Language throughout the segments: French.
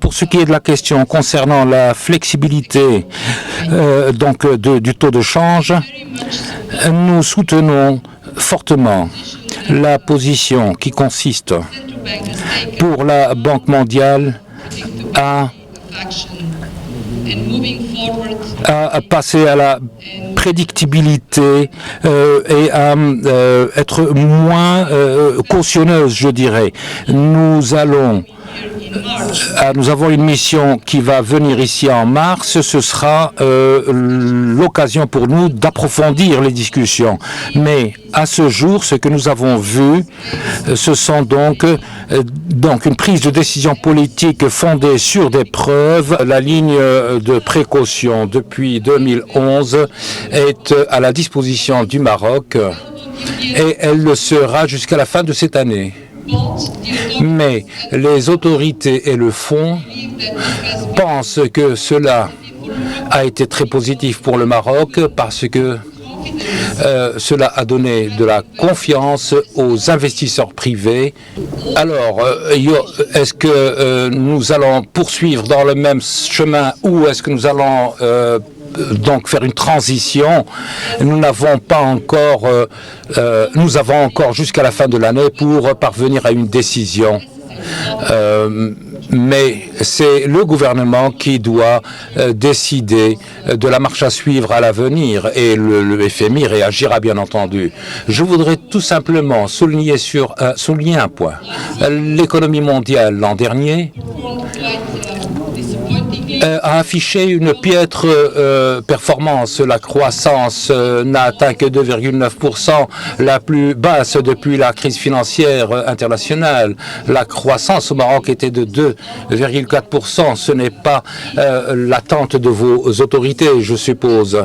pour ce qui est de la question concernant la flexibilité du taux de change, nous soutenons fortement la position qui consiste pour la Banque mondiale à passer à la prédictibilité et à être moins cautionneuse, je dirais. Nous avons une mission qui va venir ici en mars. Ce sera l'occasion pour nous d'approfondir les discussions. Mais à ce jour, ce que nous avons vu, ce sont donc une prise de décision politique fondée sur des preuves. La ligne de précaution depuis 2011 est à la disposition du Maroc et elle le sera jusqu'à la fin de cette année. Mais les autorités et le Fonds pensent que cela a été très positif pour le Maroc parce que cela a donné de la confiance aux investisseurs privés. Alors, est-ce que nous allons poursuivre dans le même chemin ou est-ce que nous allons donc faire une transition? Nous n'avons pas encore, nous avons encore jusqu'à la fin de l'année pour parvenir à une décision. Mais c'est le gouvernement qui doit décider de la marche à suivre à l'avenir et le FMI réagira bien entendu. Je voudrais tout simplement souligner un point. L'économie mondiale l'an dernier a affiché une piètre performance. La croissance n'a atteint que 2,9%, la plus basse depuis la crise financière internationale. La croissance au Maroc était de 2,4%. Ce n'est pas l'attente de vos autorités, je suppose.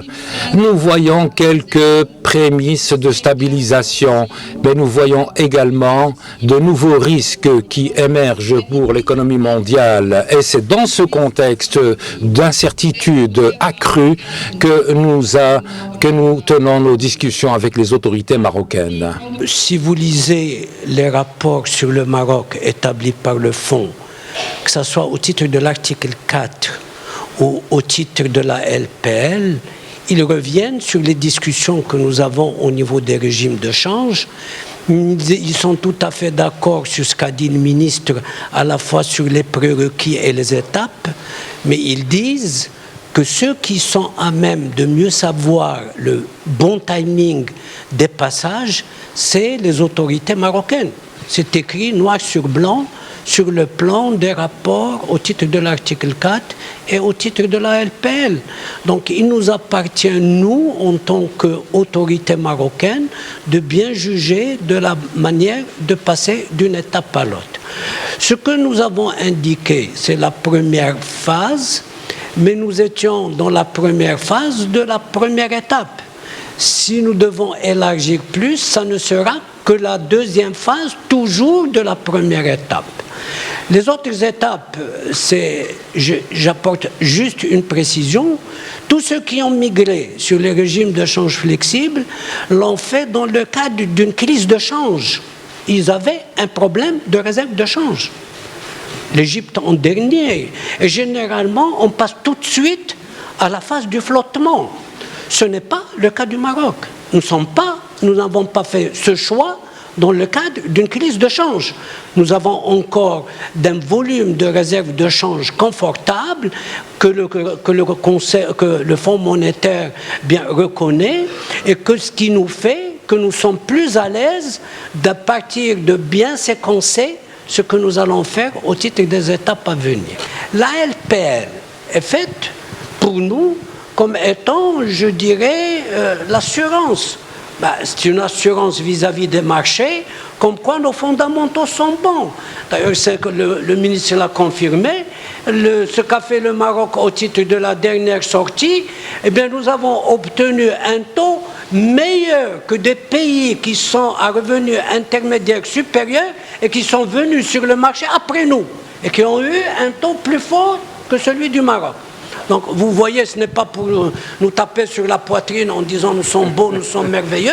Nous voyons quelques prémices de stabilisation, mais nous voyons également de nouveaux risques qui émergent pour l'économie mondiale. Et c'est dans ce contexte d'incertitude accrue que nous tenons nos discussions avec les autorités marocaines. Si vous lisez les rapports sur le Maroc établis par le Fonds, que ce soit au titre de l'article 4 ou au titre de la LPL, ils reviennent sur les discussions que nous avons au niveau des régimes de change. Ils sont tout à fait d'accord sur ce qu'a dit le ministre, à la fois sur les prérequis et les étapes, mais ils disent que ceux qui sont à même de mieux savoir le bon timing des passages, c'est les autorités marocaines. C'est écrit noir sur blanc sur le plan des rapports au titre de l'article 4 et au titre de la LPL. Donc il nous appartient, nous, en tant qu'autorité marocaine, de bien juger de la manière de passer d'une étape à l'autre. Ce que nous avons indiqué, c'est la première phase, mais nous étions dans la première phase de la première étape. Si nous devons élargir plus, ça ne sera que la deuxième phase, toujours de la première étape. Les autres étapes, j'apporte juste une précision, tous ceux qui ont migré sur les régimes de change flexibles l'ont fait dans le cadre d'une crise de change. Ils avaient un problème de réserve de change. L'Égypte en dernier. Et généralement, on passe tout de suite à la phase du flottement. Ce n'est pas le cas du Maroc. Nous n'avons pas fait ce choix dans le cadre d'une crise de change. Nous avons encore d'un volume de réserve de change confortable que le Fonds monétaire bien reconnaît et que ce qui nous fait que nous sommes plus à l'aise de partir de bien séquencer ce que nous allons faire au titre des étapes à venir. La LPL est faite pour nous comme étant, je dirais, l'assurance. C'est une assurance vis-à-vis des marchés, comme quoi nos fondamentaux sont bons. D'ailleurs, c'est que le ministre l'a confirmé, ce qu'a fait le Maroc au titre de la dernière sortie, eh bien, nous avons obtenu un taux meilleur que des pays qui sont à revenus intermédiaires supérieurs et qui sont venus sur le marché après nous et qui ont eu un taux plus fort que celui du Maroc. Donc vous voyez, ce n'est pas pour nous taper sur la poitrine en disant nous sommes beaux, nous sommes merveilleux,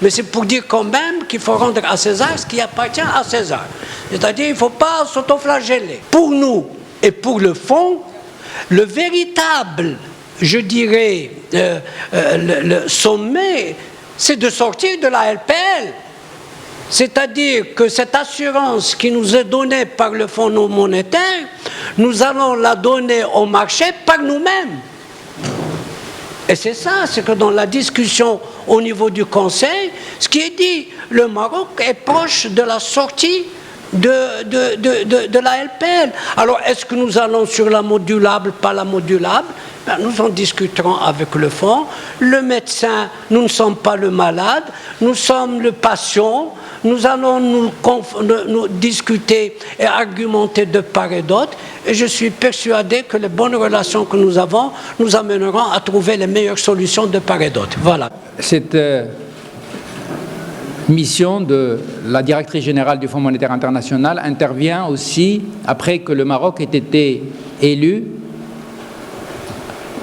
mais c'est pour dire quand même qu'il faut rendre à César ce qui appartient à César. C'est-à-dire qu'il ne faut pas s'autoflageller. Pour nous, Et pour le fond, le véritable, je dirais, le sommet, c'est de sortir de la LPL. C'est-à-dire que cette assurance qui nous est donnée par le Fonds monétaire, nous allons la donner au marché par nous-mêmes. Et c'est ça, c'est que dans la discussion au niveau du Conseil, ce qui est dit, le Maroc est proche de la sortie de la LPL. Alors, est-ce que nous allons sur la modulable, pas la modulable? Ben, nous en discuterons avec le fonds. Le médecin, nous ne sommes pas le malade, nous sommes le patient. Nous allons nous discuter et argumenter de part et d'autre. Et je suis persuadé que les bonnes relations que nous avons nous amèneront à trouver les meilleures solutions de part et d'autre. Voilà. Cette mission de la directrice générale du Fonds monétaire international intervient aussi après que le Maroc ait été élu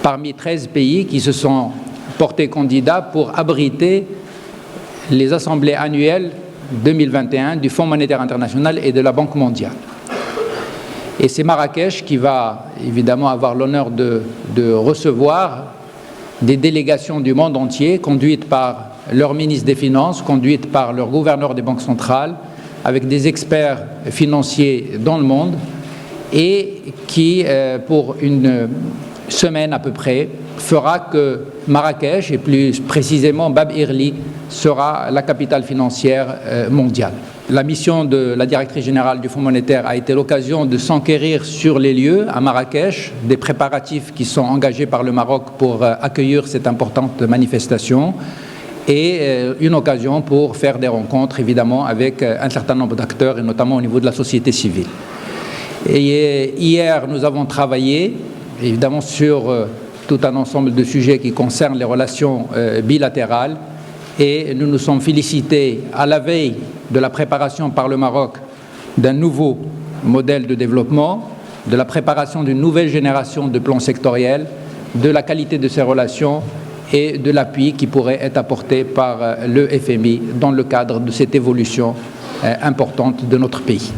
parmi 13 pays qui se sont portés candidats pour abriter les assemblées annuelles 2021 du Fonds monétaire international et de la Banque mondiale. Et c'est Marrakech qui va évidemment avoir l'honneur de recevoir des délégations du monde entier, conduites par leur ministre des Finances, conduites par leur gouverneur des banques centrales, avec des experts financiers dans le monde, et qui, pour une semaine à peu près, fera que Marrakech, et plus précisément Bab Irli, sera la capitale financière mondiale. La mission de la directrice générale du Fonds monétaire a été l'occasion de s'enquérir sur les lieux à Marrakech, des préparatifs qui sont engagés par le Maroc pour accueillir cette importante manifestation, et une occasion pour faire des rencontres, évidemment, avec un certain nombre d'acteurs, et notamment au niveau de la société civile. Et hier, nous avons travaillé, évidemment, sur tout un ensemble de sujets qui concernent les relations bilatérales, et nous nous sommes félicités à la veille de la préparation par le Maroc d'un nouveau modèle de développement, de la préparation d'une nouvelle génération de plans sectoriels, de la qualité de ces relations et de l'appui qui pourrait être apporté par le FMI dans le cadre de cette évolution importante de notre pays.